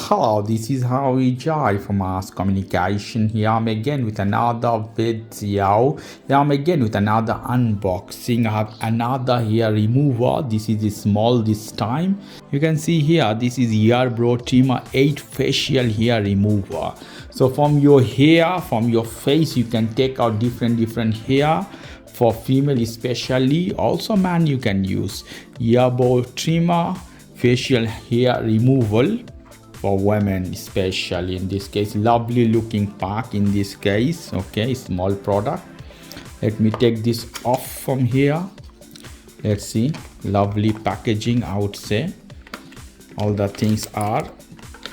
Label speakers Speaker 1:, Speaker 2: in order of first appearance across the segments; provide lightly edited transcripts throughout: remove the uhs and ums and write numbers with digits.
Speaker 1: Hello, this is how we join for mass communication. Here I'm again with another video. Here I'm again with another unboxing. I have another hair remover. This is small this time. You can see here, this is Eyebrow Trimmer 8 facial hair remover. So from your hair, from your face, you can take out different hair. For female especially, also man, you can use Eyebrow Trimmer facial hair removal. For women especially, in this case, lovely looking pack in this case. Okay, small product. Let me take this off from here. Let's see, lovely packaging, I would say. All the things are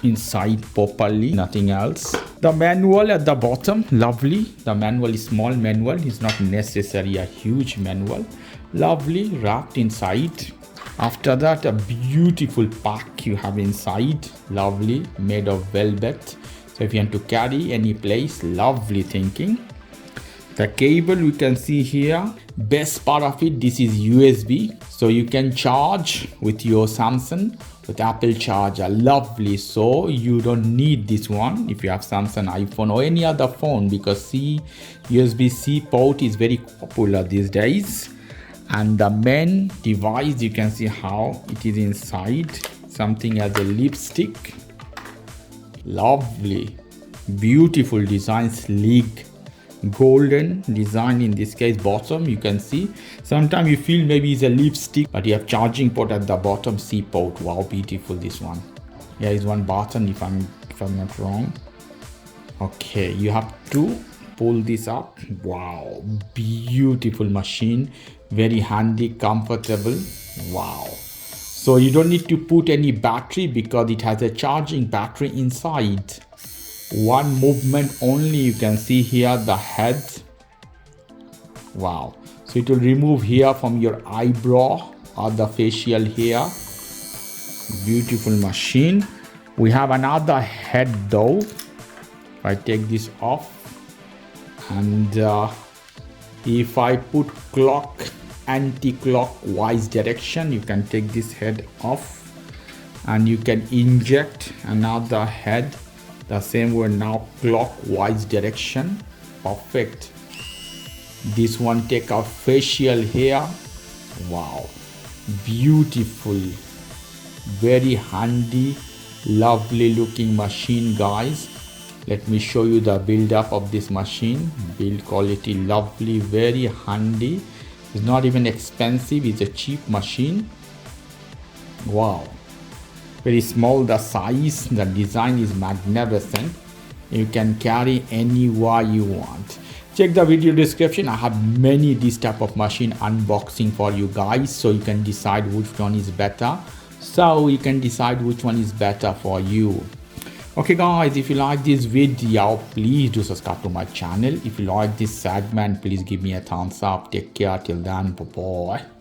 Speaker 1: inside properly, nothing else. The manual at the bottom, lovely. The manual is small manual, it's not necessary a huge manual. Lovely wrapped inside. After that, a beautiful pack you have inside, lovely, made of velvet. So if you want to carry any place, lovely thinking. The cable we can see here, best part of it, this is USB. So you can charge with your Samsung with Apple charger, lovely. So you don't need this one if you have Samsung, iPhone or any other phone, because USB-C port is very popular these days. And the main device, you can see how it is inside, something as a lipstick. Lovely, beautiful design, sleek, golden design. In this case, bottom you can see, sometimes you feel maybe it's a lipstick, but you have charging port at the bottom, C port. Wow, beautiful this one. Here is one button, if I'm not wrong. Okay, you have to pull this up. Wow, beautiful machine, very handy, comfortable. Wow. So you don't need to put any battery because it has a charging battery inside. One movement only. You can see here the head. Wow. So it will remove hair from your eyebrow or the facial hair. Beautiful machine. We have another head though. If I take this off, and if I put clock anti-clockwise direction, you can take this head off and you can inject another head the same way, now clockwise direction. Perfect. This one take out facial hair. Wow, beautiful, very handy, lovely looking machine, guys. Let me show you the build up of this machine. Build quality, lovely, very handy. It's not even expensive, it's a cheap machine. Wow, very small the size, the design is magnificent. You can carry anywhere you want. Check the video description, I have many this type of machine unboxing for you guys, so you can decide which one is better. So you can decide which one is better for you. Okay guys, if you like this video, please do subscribe to my channel. If you like this segment, please give me a thumbs up. Take care till then, bye bye.